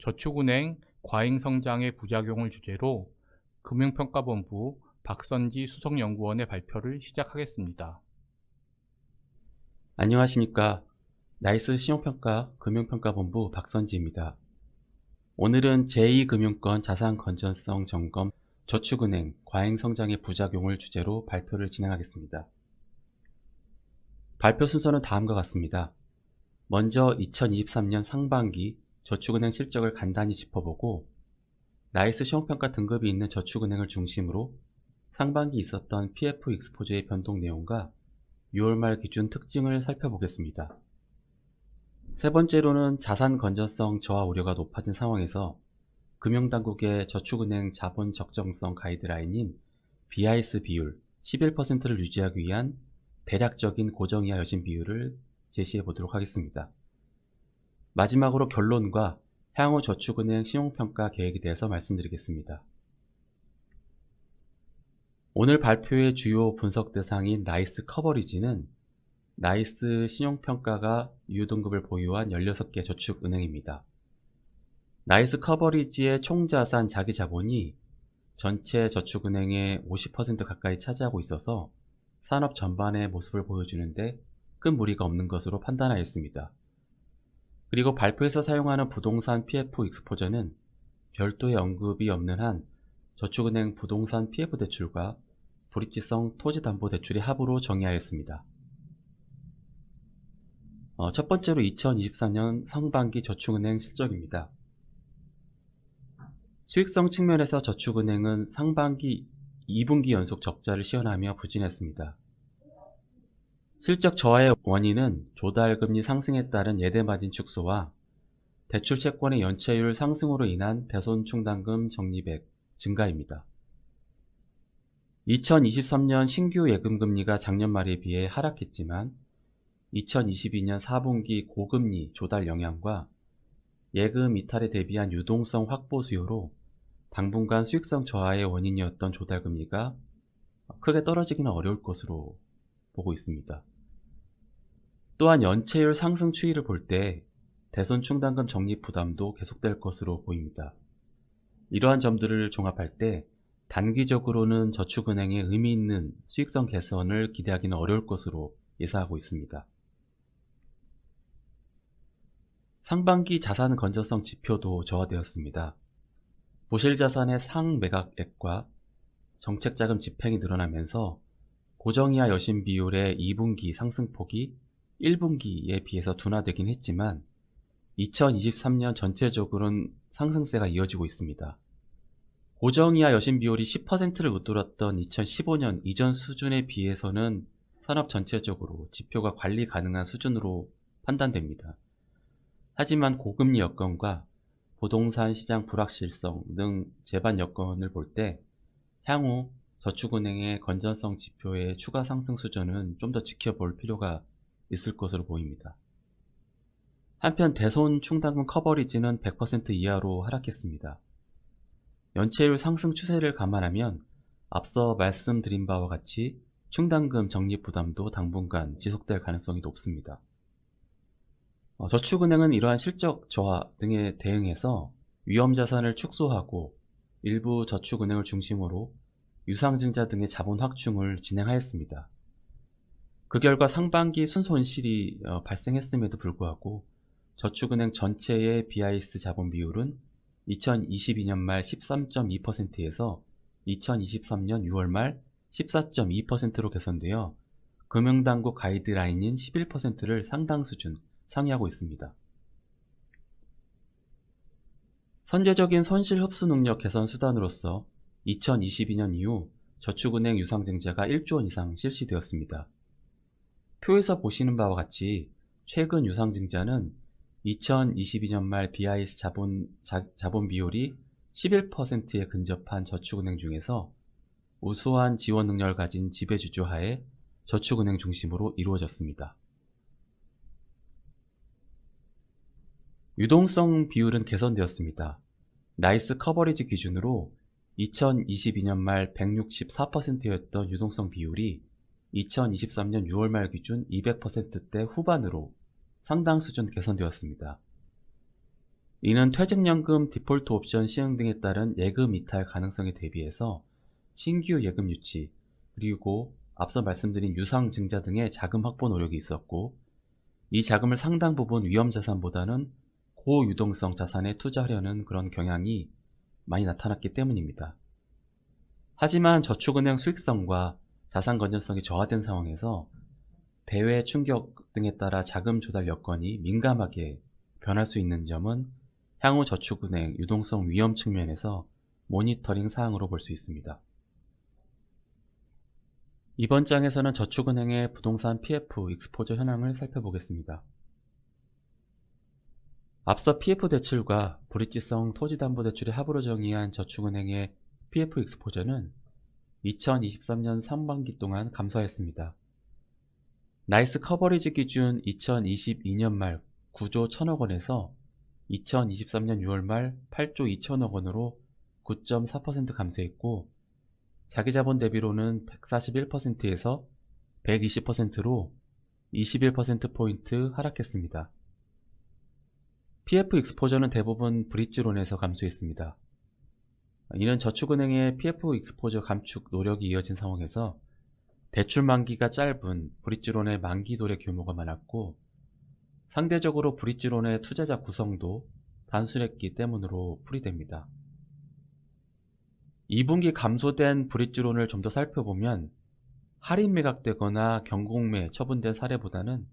저축은행 과잉 성장의 부작용을 주제로 금융평가본부 박선지 수석연구원의 발표를 시작하겠습니다. 안녕하십니까. 나이스 신용평가 금융평가본부 박선지입니다. 오늘은 제2금융권 자산건전성 점검 저축은행 과잉성장의 부작용을 주제로 발표를 진행하겠습니다. 발표 순서는 다음과 같습니다. 먼저 2023년 상반기 저축은행 실적을 간단히 짚어보고 나이스 신용평가 등급이 있는 저축은행을 중심으로 상반기 있었던 PF 익스포즈의 변동 내용과 6월 말 기준 특징을 살펴보겠습니다. 세 번째로는 자산 건전성 저하 우려가 높아진 상황에서 금융당국의 저축은행 자본 적정성 가이드라인인 BIS 비율 11%를 유지하기 위한 대략적인 고정이하 여신 비율을 제시해 보도록 하겠습니다. 마지막으로 결론과 향후 저축은행 신용평가 계획에 대해서 말씀드리겠습니다. 오늘 발표의 주요 분석 대상인 나이스 커버리지는 나이스 신용평가가 유효등급을 보유한 16개 저축은행입니다. 나이스 커버리지의 총자산 자기자본이 전체 저축은행의 50% 가까이 차지하고 있어서 산업 전반의 모습을 보여주는데 큰 무리가 없는 것으로 판단하였습니다. 그리고 발표에서 사용하는 부동산 PF 익스포저는 별도의 언급이 없는 한 저축은행 부동산 PF 대출과 브릿지성 토지담보대출의 합으로 정의하였습니다. 첫 번째로 2024년 상반기 저축은행 실적입니다. 수익성 측면에서 저축은행은 상반기 2분기 연속 적자를 시현하며 부진했습니다. 실적 저하의 원인은 조달금리 상승에 따른 예대마진 축소와 대출 채권의 연체율 상승으로 인한 대손충당금 적립액 증가입니다. 2023년 신규 예금금리가 작년 말에 비해 하락했지만 2022년 4분기 고금리 조달 영향과 예금 이탈에 대비한 유동성 확보 수요로 당분간 수익성 저하의 원인이었던 조달금리가 크게 떨어지기는 어려울 것으로 보고 있습니다. 또한 연체율 상승 추이를 볼 때 대손충당금 적립 부담도 계속될 것으로 보입니다. 이러한 점들을 종합할 때 단기적으로는 저축은행의 의미 있는 수익성 개선을 기대하기는 어려울 것으로 예상하고 있습니다. 상반기 자산 건전성 지표도 저하되었습니다. 부실자산의 상매각액과 정책자금 집행이 늘어나면서 고정이하 여신 비율의 2분기 상승폭이 1분기에 비해서 둔화되긴 했지만 2023년 전체적으로는 상승세가 이어지고 있습니다. 고정이하 여신 비율이 10%를 웃돌았던 2015년 이전 수준에 비해서는 산업 전체적으로 지표가 관리 가능한 수준으로 판단됩니다. 하지만 고금리 여건과 부동산 시장 불확실성 등 제반 여건을 볼 때 향후 저축은행의 건전성 지표의 추가 상승 수준은 좀 더 지켜볼 필요가 있을 것으로 보입니다. 한편 대손 충당금 커버리지는 100% 이하로 하락했습니다. 연체율 상승 추세를 감안하면 앞서 말씀드린 바와 같이 충당금 적립 부담도 당분간 지속될 가능성이 높습니다. 저축은행은 이러한 실적 저하 등에 대응해서 위험자산을 축소하고 일부 저축은행을 중심으로 유상증자 등의 자본 확충을 진행하였습니다. 그 결과 상반기 순손실이 발생했음에도 불구하고 저축은행 전체의 BIS 자본 비율은 2022년 말 13.2%에서 2023년 6월 말 14.2%로 개선되어 금융당국 가이드라인인 11%를 상당 수준 상회하고 있습니다. 선제적인 손실 흡수 능력 개선 수단으로서 2022년 이후 저축은행 유상증자가 1조 원 이상 실시되었습니다. 표에서 보시는 바와 같이 최근 유상증자는 2022년 말 BIS 자본 비율이 11%에 근접한 저축은행 중에서 우수한 지원 능력을 가진 지배주주 하에 저축은행 중심으로 이루어졌습니다. 유동성 비율은 개선되었습니다. 나이스 커버리지 기준으로 2022년 말 164%였던 유동성 비율이 2023년 6월 말 기준 200%대 후반으로 상당 수준 개선되었습니다. 이는 퇴직연금 디폴트 옵션 시행 등에 따른 예금 이탈 가능성에 대비해서 신규 예금 유치, 그리고 앞서 말씀드린 유상 증자 등의 자금 확보 노력이 있었고, 이 자금을 상당 부분 위험자산보다는 고유동성 자산에 투자하려는 그런 경향이 많이 나타났기 때문입니다. 하지만 저축은행 수익성과 자산 건전성이 저하된 상황에서 대외 충격 등에 따라 자금 조달 여건이 민감하게 변할 수 있는 점은 향후 저축은행 유동성 위험 측면에서 모니터링 사항으로 볼 수 있습니다. 이번 장에서는 저축은행의 부동산 PF 익스포저 현황을 살펴보겠습니다. 앞서 PF 대출과 브릿지성 토지담보대출의 합으로 정의한 저축은행의 PF 익스포저는 2023년 상반기 동안 감소하였습니다. 나이스 커버리지 기준 2022년 말 9조 1000억 원에서 2023년 6월 말 8조 2천억 원으로 9.4% 감소했고, 자기자본 대비로는 141%에서 120%로 21%포인트 하락했습니다. PF 익스포저는 대부분 브릿지론에서 감소했습니다. 이는 저축은행의 PF 익스포저 감축 노력이 이어진 상황에서 대출 만기가 짧은 브릿지론의 만기 도래 규모가 많았고, 상대적으로 브릿지론의 투자자 구성도 단순했기 때문으로 풀이됩니다. 2분기 감소된 브릿지론을 좀 더 살펴보면 할인 매각되거나 경공매 처분된 사례보다는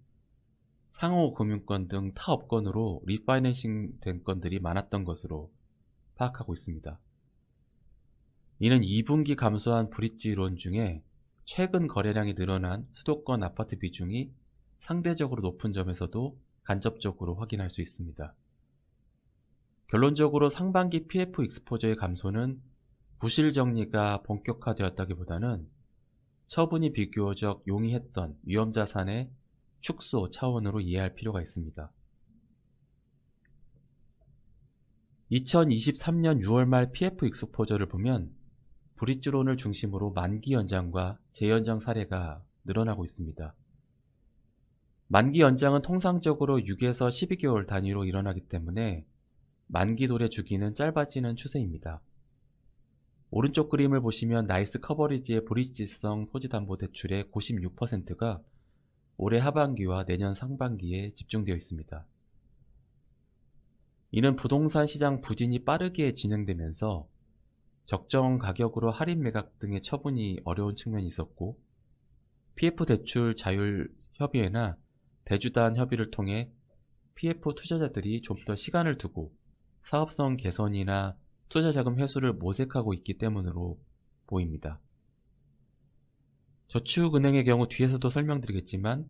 상호금융권 등 타 업건으로 리파이낸싱 된 건들이 많았던 것으로 파악하고 있습니다. 이는 2분기 감소한 브릿지론 중에 최근 거래량이 늘어난 수도권 아파트 비중이 상대적으로 높은 점에서도 간접적으로 확인할 수 있습니다. 결론적으로 상반기 PF 익스포저의 감소는 부실 정리가 본격화되었다기보다는 처분이 비교적 용이했던 위험자산의 축소 차원으로 이해할 필요가 있습니다. 2023년 6월 말 PF 익스포저를 보면 브릿지론을 중심으로 만기 연장과 재연장 사례가 늘어나고 있습니다. 만기 연장은 통상적으로 6에서 12개월 단위로 일어나기 때문에 만기 도래 주기는 짧아지는 추세입니다. 오른쪽 그림을 보시면 나이스 커버리지의 브릿지성 토지담보대출의 96%가 올해 하반기와 내년 상반기에 집중되어 있습니다. 이는 부동산 시장 부진이 빠르게 진행되면서 적정 가격으로 할인 매각 등의 처분이 어려운 측면이 있었고, PF 대출 자율 협의회나 대주단 협의를 통해 PF 투자자들이 좀 더 시간을 두고 사업성 개선이나 투자자금 회수를 모색하고 있기 때문으로 보입니다. 저축은행의 경우 뒤에서도 설명드리겠지만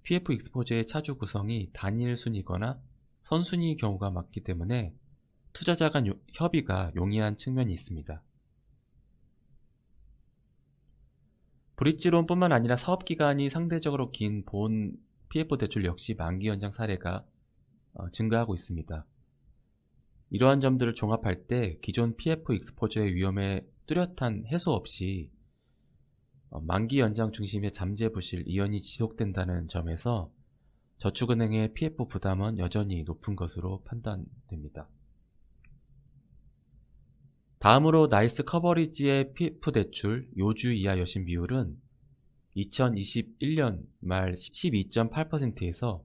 PF 익스포저의 차주 구성이 단일 순이거나 선순위의 경우가 많기 때문에 투자자 간 협의가 용이한 측면이 있습니다. 브릿지론뿐만 아니라 사업기간이 상대적으로 긴 본 PF 대출 역시 만기 연장 사례가 증가하고 있습니다. 이러한 점들을 종합할 때 기존 PF 익스포저의 위험에 뚜렷한 해소 없이 만기 연장 중심의 잠재 부실 이연이 지속된다는 점에서 저축은행의 PF 부담은 여전히 높은 것으로 판단됩니다. 다음으로 나이스 커버리지의 PF 대출 요주 이하 여신 비율은 2021년 말 12.8%에서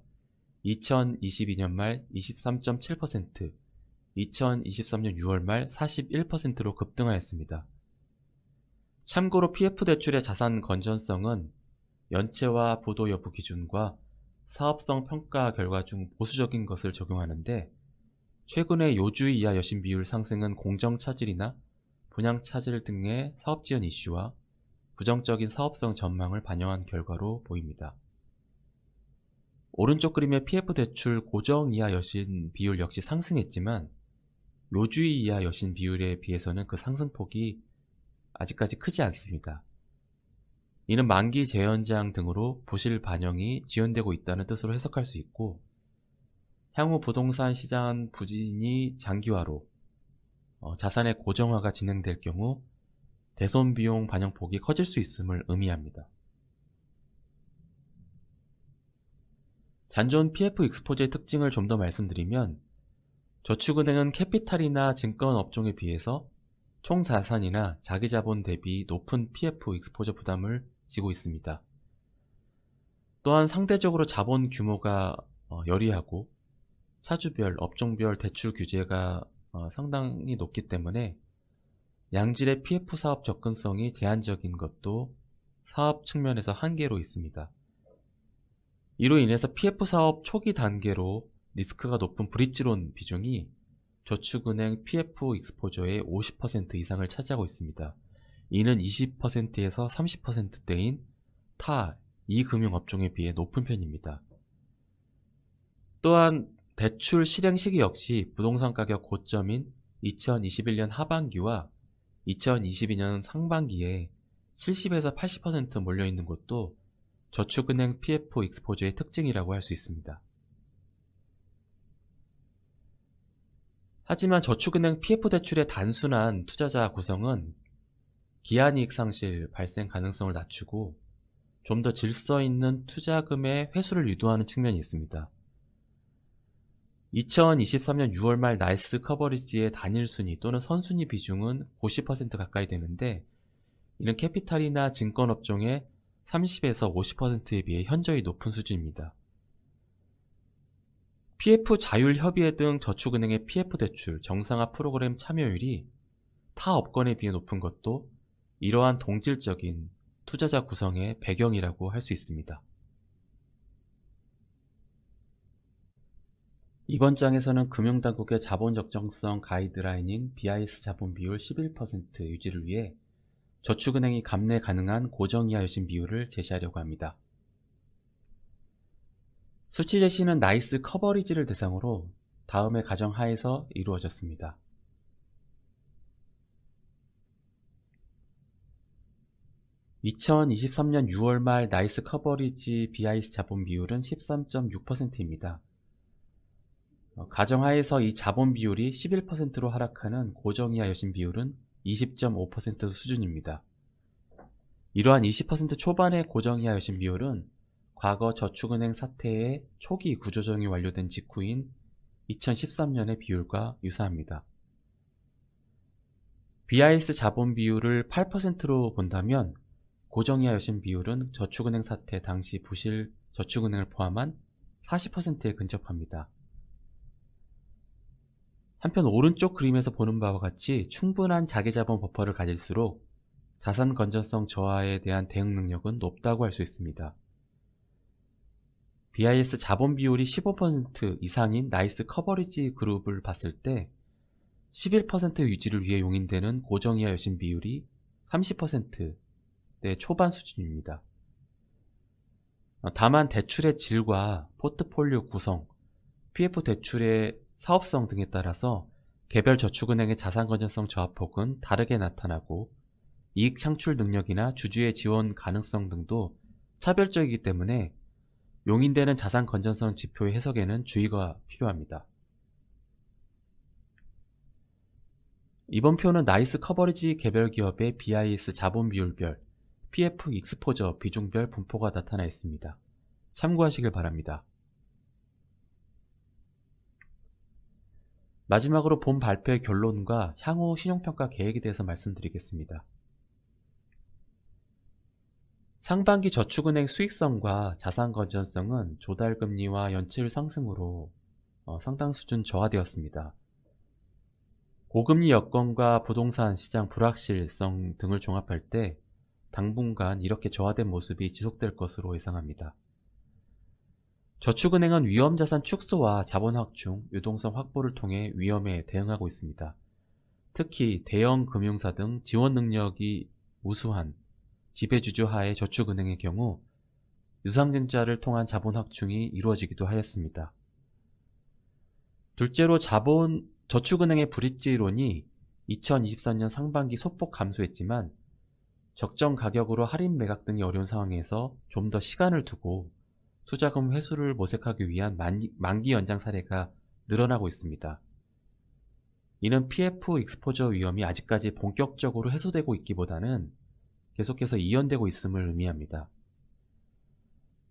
2022년 말 23.7%, 2023년 6월 말 41%로 급등하였습니다. 참고로 PF 대출의 자산 건전성은 연체와 보도 여부 기준과 사업성 평가 결과 중 보수적인 것을 적용하는데, 최근의 요주 이하 여신 비율 상승은 공정 차질이나 분양 차질 등의 사업 지원 이슈와 부정적인 사업성 전망을 반영한 결과로 보입니다. 오른쪽 그림의 PF 대출 고정 이하 여신 비율 역시 상승했지만 요주 이하 여신 비율에 비해서는 그 상승폭이 아직까지 크지 않습니다. 이는 만기 재연장 등으로 부실 반영이 지연되고 있다는 뜻으로 해석할 수 있고, 향후 부동산 시장 부진이 장기화로 자산의 고정화가 진행될 경우 대손 비용 반영폭이 커질 수 있음을 의미합니다. 잔존 PF 익스포저의 특징을 좀 더 말씀드리면, 저축은행은 캐피탈이나 증권 업종에 비해서 총 자산이나 자기 자본 대비 높은 PF 익스포저 부담을 지고 있습니다. 또한 상대적으로 자본 규모가 여리하고 차주별, 업종별 대출 규제가 상당히 높기 때문에 양질의 PF 사업 접근성이 제한적인 것도 사업 측면에서 한계로 있습니다. 이로 인해서 PF 사업 초기 단계로 리스크가 높은 브릿지론 비중이 저축은행 PF 익스포저의 50% 이상을 차지하고 있습니다. 이는 20%에서 30%대인 타 이금융업종에 비해 높은 편입니다. 또한 대출 실행 시기 역시 부동산 가격 고점인 2021년 하반기와 2022년 상반기에 70에서 80% 몰려있는 것도 저축은행 PF 익스포저의 특징이라고 할 수 있습니다. 하지만 저축은행 PF 대출의 단순한 투자자 구성은 기한이익 상실 발생 가능성을 낮추고 좀 더 질서 있는 투자금의 회수를 유도하는 측면이 있습니다. 2023년 6월 말 나이스 커버리지의 단일 순위 또는 선순위 비중은 50% 가까이 되는데 이는 캐피탈이나 증권 업종의 30에서 50%에 비해 현저히 높은 수준입니다. PF 자율협의회 등 저축은행의 PF 대출 정상화 프로그램 참여율이 타 업권에 비해 높은 것도 이러한 동질적인 투자자 구성의 배경이라고 할 수 있습니다. 이번 장에서는 금융당국의 자본 적정성 가이드라인인 BIS 자본 비율 11% 유지를 위해 저축은행이 감내 가능한 고정이하 여신 비율을 제시하려고 합니다. 수치 제시는 나이스 커버리지를 대상으로 다음의 가정하에서 이루어졌습니다. (2023년 6월 말) 나이스 커버리지 BIS 자본 비율은 13.6%입니다. 가정하에서 이 자본 비율이 11%로 하락하는 고정이하 여신 비율은 20.5% 수준입니다. 이러한 20% 초반의 고정이하 여신 비율은 과거 저축은행 사태의 초기 구조조정이 완료된 직후인 2013년의 비율과 유사합니다. BIS 자본 비율을 8%로 본다면 고정이하 여신 비율은 저축은행 사태 당시 부실 저축은행을 포함한 40%에 근접합니다. 한편 오른쪽 그림에서 보는 바와 같이 충분한 자기자본 버퍼를 가질수록 자산 건전성 저하에 대한 대응 능력은 높다고 할 수 있습니다. BIS 자본 비율이 15% 이상인 나이스 커버리지 그룹을 봤을 때 11% 유지를 위해 용인되는 고정이하 여신 비율이 30%대 초반 수준입니다. 다만 대출의 질과 포트폴리오 구성, PF 대출의 사업성 등에 따라서 개별 저축은행의 자산 건전성 저하폭은 다르게 나타나고 이익 창출 능력이나 주주의 지원 가능성 등도 차별적이기 때문에 용인되는 자산 건전성 지표의 해석에는 주의가 필요합니다. 이번 표는 나이스 커버리지 개별 기업의 BIS 자본 비율별, PF 익스포저 비중별 분포가 나타나 있습니다. 참고하시길 바랍니다. 마지막으로 본 발표의 결론과 향후 신용평가 계획에 대해서 말씀드리겠습니다. 상반기 저축은행 수익성과 자산 건전성은 조달금리와 연체율 상승으로 상당 수준 저하되었습니다. 고금리 여건과 부동산 시장 불확실성 등을 종합할 때 당분간 이렇게 저하된 모습이 지속될 것으로 예상합니다. 저축은행은 위험자산 축소와 자본 확충, 유동성 확보를 통해 위험에 대응하고 있습니다. 특히 대형 금융사 등 지원 능력이 우수한 지배주주 하의 저축은행의 경우 유상증자를 통한 자본 확충이 이루어지기도 하였습니다. 둘째로 저축은행의 브릿지론이 2024년 상반기 소폭 감소했지만 적정 가격으로 할인 매각 등이 어려운 상황에서 좀 더 시간을 두고 투자금 회수를 모색하기 위한 만기 연장 사례가 늘어나고 있습니다. 이는 PF 익스포저 위험이 아직까지 본격적으로 해소되고 있기보다는 계속해서 이연되고 있음을 의미합니다.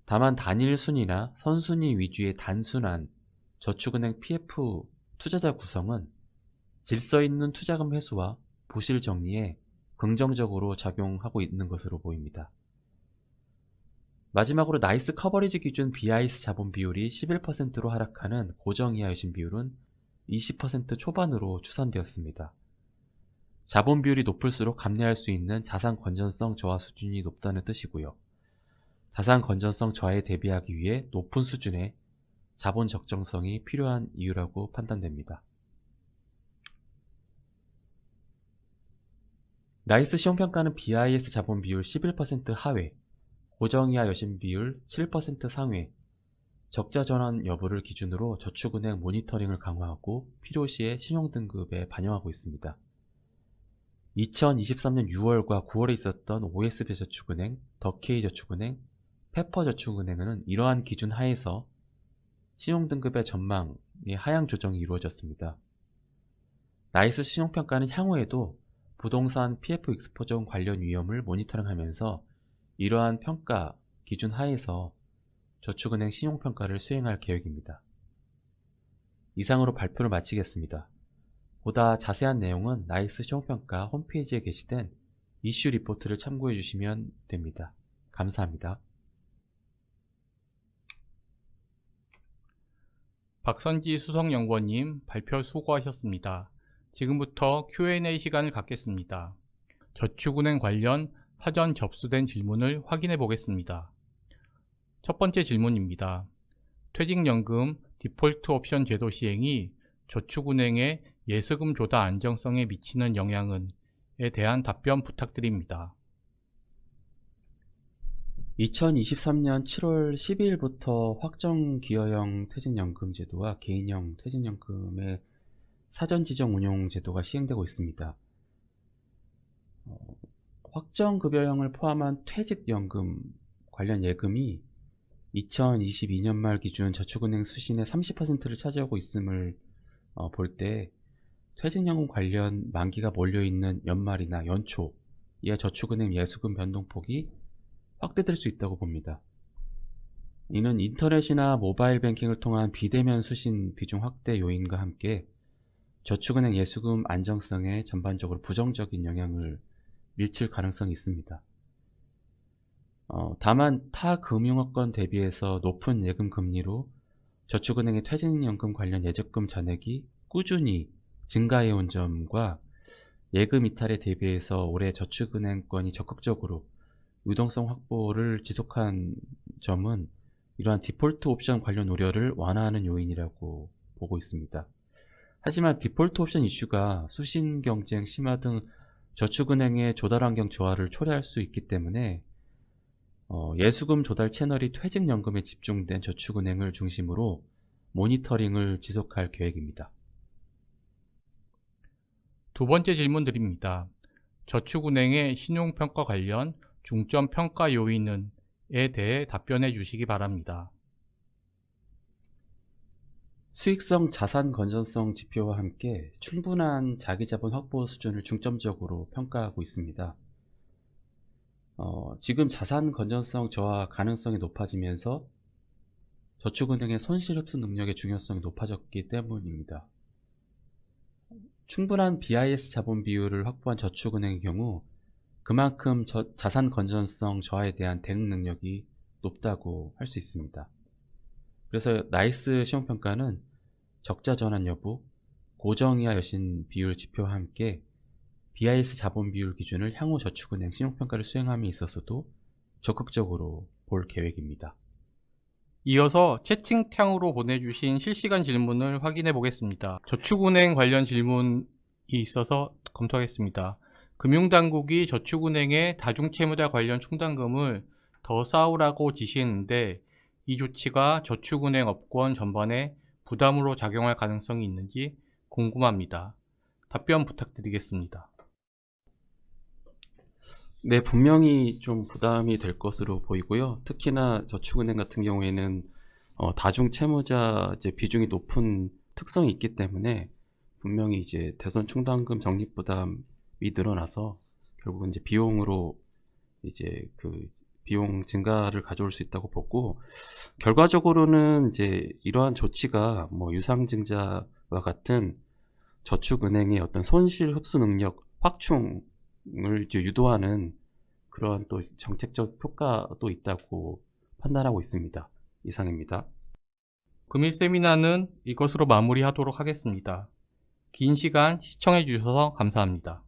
다만 단일 순위나 선순위 위주의 단순한 저축은행 PF 투자자 구성은 질서 있는 투자금 회수와 부실 정리에 긍정적으로 작용하고 있는 것으로 보입니다. 마지막으로 나이스 커버리지 기준 BIS 자본 비율이 11%로 하락하는 고정 이하 여신 비율은 20% 초반으로 추산되었습니다. 자본 비율이 높을수록 감내할 수 있는 자산 건전성 저하 수준이 높다는 뜻이고요. 자산 건전성 저하에 대비하기 위해 높은 수준의 자본 적정성이 필요한 이유라고 판단됩니다. 나이스 시험평가는 BIS 자본 비율 11% 하회, 고정이하 여신 비율 7% 상회, 적자 전환 여부를 기준으로 저축은행 모니터링을 강화하고 필요시에 신용등급에 반영하고 있습니다. 2023년 6월과 9월에 있었던 OSB저축은행, 더K저축은행, 페퍼저축은행은 이러한 기준 하에서 신용등급의 전망의 하향 조정이 이루어졌습니다. 나이스 신용평가는 향후에도 부동산 PF 익스포저 관련 위험을 모니터링하면서 이러한 평가 기준 하에서 저축은행 신용평가를 수행할 계획입니다. 이상으로 발표를 마치겠습니다. 보다 자세한 내용은 나이스 신용평가 홈페이지에 게시된 이슈 리포트를 참고해 주시면 됩니다. 감사합니다. 박선지 수석연구원님 발표 수고하셨습니다. 지금부터 Q&A 시간을 갖겠습니다. 저축은행 관련 사전 접수된 질문을 확인해 보겠습니다. 첫 번째 질문입니다. 퇴직연금 디폴트 옵션 제도 시행이 저축은행의 예수금 조달 안정성에 미치는 영향은에 대한 답변 부탁드립니다. 2023년 7월 12일부터 확정기여형 퇴직연금 제도와 개인형 퇴직연금의 사전지정 운용 제도가 시행되고 있습니다. 확정급여형을 포함한 퇴직연금 관련 예금이 2022년 말 기준 저축은행 수신의 30%를 차지하고 있음을 볼 때 퇴직연금 관련 만기가 몰려있는 연말이나 연초에 저축은행 예수금 변동폭이 확대될 수 있다고 봅니다. 이는 인터넷이나 모바일 뱅킹을 통한 비대면 수신 비중 확대 요인과 함께 저축은행 예수금 안정성에 전반적으로 부정적인 영향을 미칠 가능성이 있습니다. 다만 타 금융업권 대비해서 높은 예금 금리로 저축은행의 퇴직연금 관련 예적금 잔액이 꾸준히 증가해온 점과 예금 이탈에 대비해서 올해 저축은행권이 적극적으로 유동성 확보를 지속한 점은 이러한 디폴트 옵션 관련 우려를 완화하는 요인이라고 보고 있습니다. 하지만 디폴트 옵션 이슈가 수신 경쟁 심화 등 저축은행의 조달 환경 저하를 초래할 수 있기 때문에 예수금 조달 채널이 퇴직연금에 집중된 저축은행을 중심으로 모니터링을 지속할 계획입니다. 두 번째 질문 드립니다. 저축은행의 신용평가 관련 중점 평가 요인에 대해 답변해 주시기 바랍니다. 수익성 자산 건전성 지표와 함께 충분한 자기자본 확보 수준을 중점적으로 평가하고 있습니다. 지금 자산 건전성 저하 가능성이 높아지면서 저축은행의 손실 흡수 능력의 중요성이 높아졌기 때문입니다. 충분한 BIS 자본 비율을 확보한 저축은행의 경우 그만큼 자산 건전성 저하에 대한 대응 능력이 높다고 할 수 있습니다. 그래서 나이스 신용평가는 적자 전환 여부, 고정이하 여신 비율 지표와 함께 BIS 자본 비율 기준을 향후 저축은행 신용평가를 수행함에 있어서도 적극적으로 볼 계획입니다. 이어서 채팅창으로 보내주신 실시간 질문을 확인해 보겠습니다. 저축은행 관련 질문이 있어서 검토하겠습니다. 금융당국이 저축은행의 다중채무자 관련 충당금을 더 쌓으라고 지시했는데 이 조치가 저축은행 업권 전반에 부담으로 작용할 가능성이 있는지 궁금합니다. 답변 부탁드리겠습니다. 네, 분명히 좀 부담이 될 것으로 보이고요. 특히나 저축은행 같은 경우에는 다중채무자 비중이 높은 특성이 있기 때문에 분명히 이제 대손 충당금 적립 부담이 늘어나서 결국은 이제 비용으로 이제 그 비용 증가를 가져올 수 있다고 보고, 결과적으로는 이제 이러한 조치가 뭐 유상증자 같은 저축은행의 어떤 손실 흡수 능력 확충을 이제 유도하는 그런 또 정책적 효과도 있다고 판단하고 있습니다. 이상입니다. 금일 세미나는 이것으로 마무리하도록 하겠습니다. 긴 시간 시청해 주셔서 감사합니다.